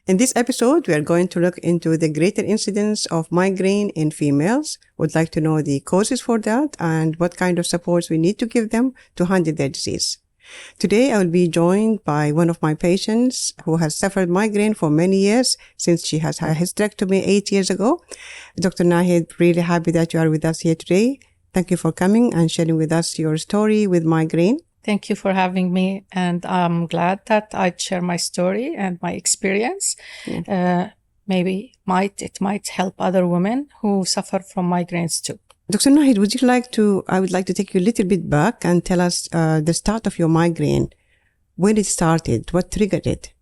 In this episode, we are going to look into the greater incidence of migraine in females. We'd like to know the causes for that and what kind of supports we need to give them to handle their disease. Today, I will be joined by one of my patients who has suffered migraine for many years since she has had a hysterectomy 8 years ago. Dr. Nahid, really happy that you are with us here today. Thank you for coming and sharing with us your story with migraine. Thank you for having me, and I'm glad that I'd share my story and my experience. Maybe it might help other women who suffer from migraines too. Dr. Nahid, I would like to take you a little bit back and tell us the start of your migraine. When it started, what triggered it?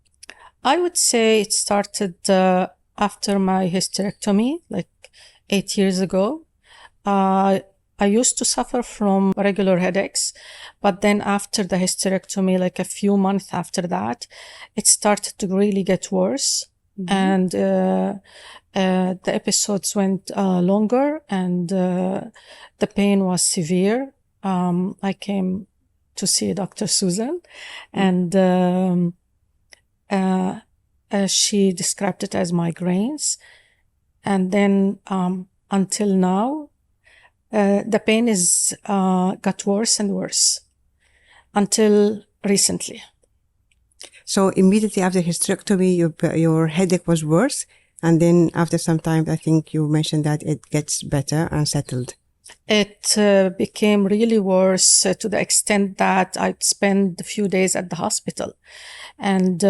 I would say it started after my hysterectomy, like 8 years ago. I used to suffer from regular headaches, but then after the hysterectomy, like a few months after that, it started to really get worse. Mm-hmm. And the episodes went longer, and the pain was severe. I came to see Dr. Suzan, and she described it as migraines. And then until now, the pain got worse and worse until recently. So immediately after hysterectomy, your headache was worse, and then after some time, I think you mentioned that it gets better and settled. It became really worse to the extent that I'd spend a few days at the hospital, and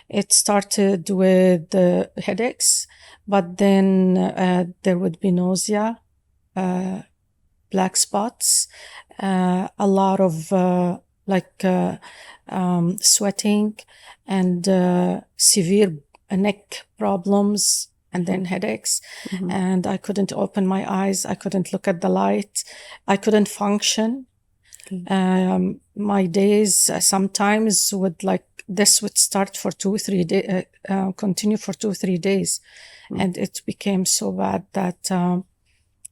it started with headaches. But then there would be nausea, black spots, a lot of sweating, and severe neck problems, and then headaches. Mm-hmm. And I couldn't open my eyes. I couldn't look at the light. I couldn't function. Mm-hmm. My days sometimes would start for 2-3 days, continue for 2-3 days. Mm. And it became so bad that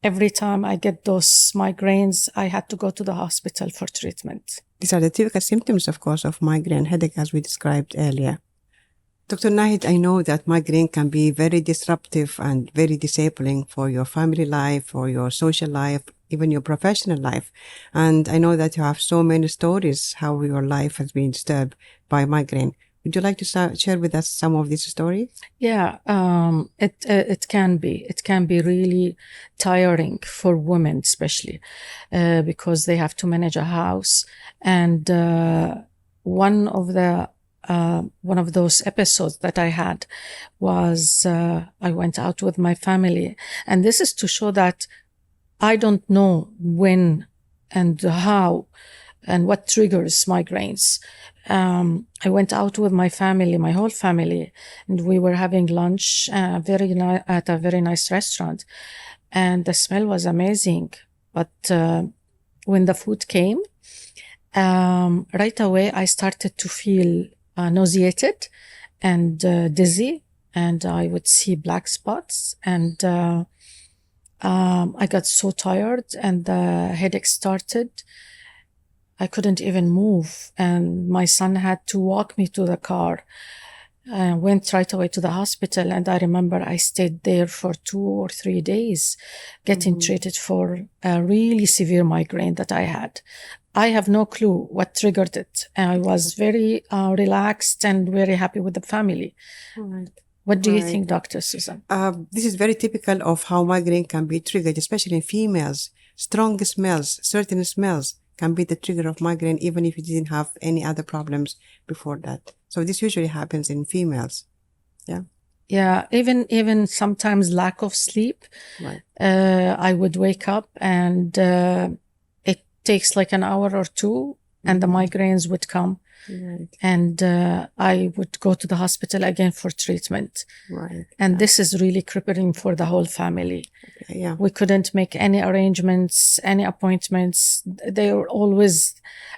every time I get those migraines, I had to go to the hospital for treatment. These are the typical symptoms, of course, of migraine headache, as we described earlier. Dr. Nahid, I know that migraine can be very disruptive and very disabling for your family life, for your social life, even your professional life. And I know that you have so many stories how your life has been disturbed by migraine. Would you like to share with us some of these stories? Yeah, it can be really tiring for women, especially because they have to manage a house. And one of those episodes that I had was I went out with my family, and this is to show that I don't know when and how and what triggers migraines. I went out with my family, my whole family, and we were having lunch at a very nice restaurant, and the smell was amazing. But when the food came, right away I started to feel nauseated and dizzy, and I would see black spots, and I got so tired, and the headache started. I couldn't even move, and my son had to walk me to the car. I went right away to the hospital, and I remember I stayed there for 2 or 3 days getting treated for a really severe migraine that I had. I have no clue what triggered it. I was very relaxed and very happy with the family. Right. What do you think, Dr. Suzan? This is very typical of how migraine can be triggered, especially in females. Strong smells, certain smells can be the trigger of migraine, even if you didn't have any other problems before that. So this usually happens in females. Yeah. Yeah, even sometimes lack of sleep. Right. I would wake up, and it takes like an hour or two, and the migraines would come. Right. And I would go to the hospital again for treatment. Right. And this is really crippling for the whole family. Okay, yeah. We couldn't make any arrangements, any appointments. They were always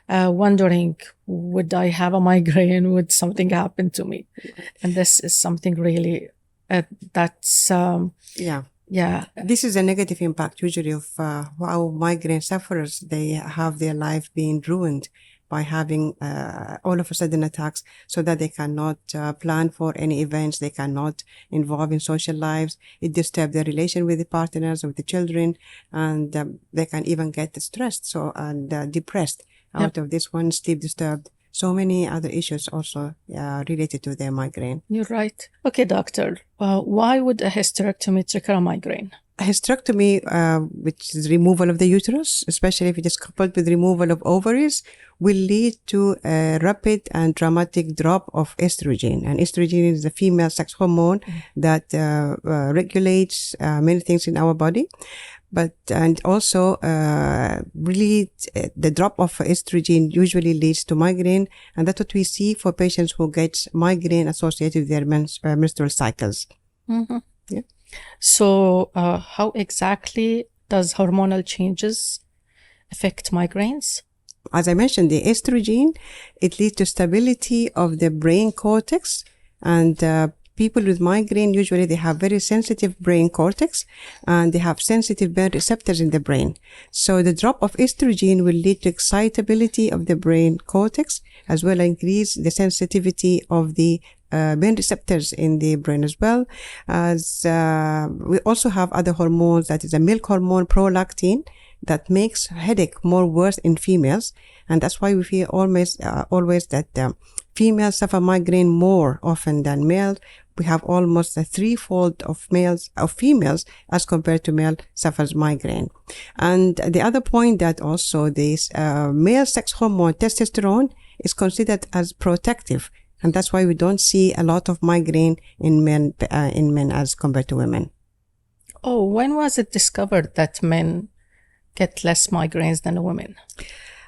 wondering, would I have a migraine? Would something happen to me? And this is something really that's yeah. This is a negative impact usually of how migraine sufferers, they have their life being ruined by having all of a sudden attacks, so that they cannot plan for any events, they cannot involve in social lives. It disturbs their relation with the partners, with the children, and they can even get stressed and depressed out of this one, sleep disturbed. So many other issues also related to their migraine. You're right. Okay, doctor, why would a hysterectomy trigger a migraine? A hysterectomy, which is removal of the uterus, especially if it is coupled with removal of ovaries, will lead to a rapid and dramatic drop of estrogen. And estrogen is the female sex hormone that regulates many things in our body. And also, really, the drop of estrogen usually leads to migraine, and that's what we see for patients who get migraine associated with their menstrual cycles. Mm-hmm. Yeah. So, how exactly does hormonal changes affect migraines? As I mentioned, the estrogen, it leads to stability of the brain cortex, and people with migraine, usually they have very sensitive brain cortex, and they have sensitive brain receptors in the brain. So the drop of estrogen will lead to excitability of the brain cortex, as well as increase the sensitivity of the brain receptors in the brain as well. As we also have other hormones, that is a milk hormone, prolactin, that makes headache more worse in females. And that's why we feel always that females suffer migraine more often than males. We have almost a threefold of females as compared to male suffers migraine. And the other point that also this male sex hormone testosterone is considered as protective, and that's why we don't see a lot of migraine in men as compared to women. Oh, when was it discovered that men get less migraines than women?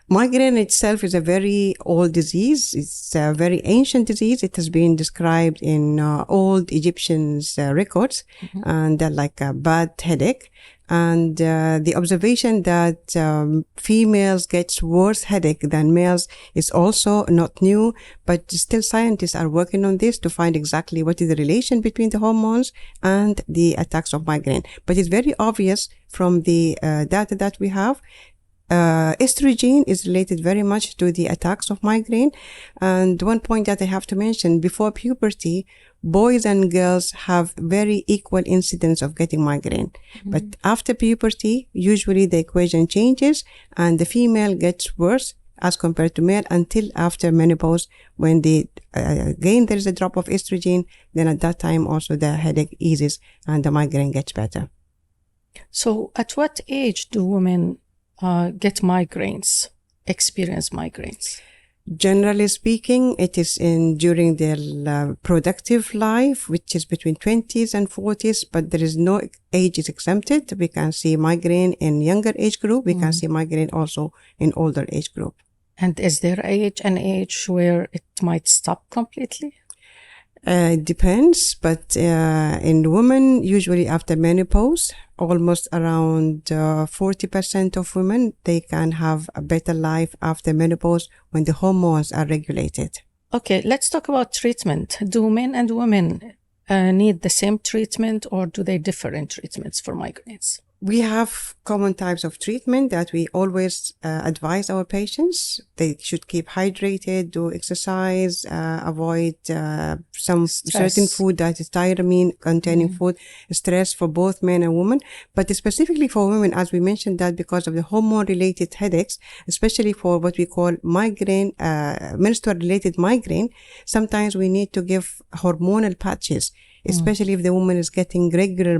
Migraine itself is a very old disease. It's a very ancient disease. It has been described in old Egyptians' records, and like a bad headache. And the observation that females get worse headache than males is also not new, but still scientists are working on this to find exactly what is the relation between the hormones and the attacks of migraine. But it's very obvious from the data that we have. Estrogen is related very much to the attacks of migraine. And one point that I have to mention, before puberty, boys and girls have very equal incidence of getting migraine. But after puberty, usually the equation changes and the female gets worse as compared to male until after menopause, when again there is a drop of estrogen. Then at that time also the headache eases and the migraine gets better. So at what age do women get migraines, experience migraines? Generally speaking, it is during their productive life, which is between 20s and 40s, but there is no age is exempted. We can see migraine in younger age group. We can see migraine also in older age group. And is there an age where it might stop completely? It depends, but in women, usually after menopause, almost around 40% of women, they can have a better life after menopause when the hormones are regulated. Okay, let's talk about treatment. Do men and women need the same treatment, or do they differ in treatments for migraines? We have common types of treatment that we always advise our patients. They should keep hydrated, do exercise, avoid some certain food that is thiamine containing food, stress for both men and women. But specifically for women, as we mentioned, that because of the hormone related headaches, especially for what we call migraine, menstrual related migraine, sometimes we need to give hormonal patches, especially if the woman is getting regular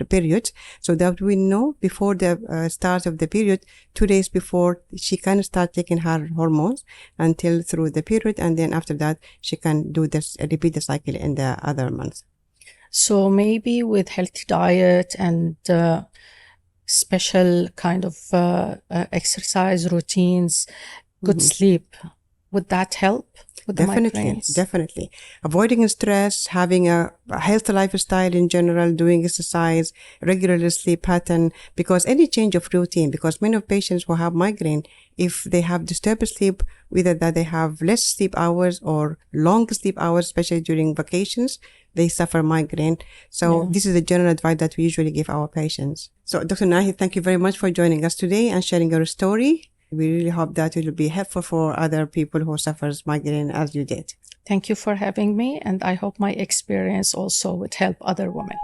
periods, so that we know before the start of the period, 2 days before, she can start taking her hormones until through the period, and then after that she can do this, repeat the cycle in the other months. So maybe with healthy diet and special kind of exercise routines, good sleep, would that help? Definitely. Avoiding stress, having a healthy lifestyle in general, doing exercise, regular sleep pattern, because any change of routine, because many of patients who have migraine, if they have disturbed sleep, whether that they have less sleep hours or long sleep hours, especially during vacations, they suffer migraine. So this is the general advice that we usually give our patients. So Dr. Nahi, thank you very much for joining us today and sharing your story. We really hope that it will be helpful for other people who suffers migraine as you did. Thank you for having me, and I hope my experience also would help other women.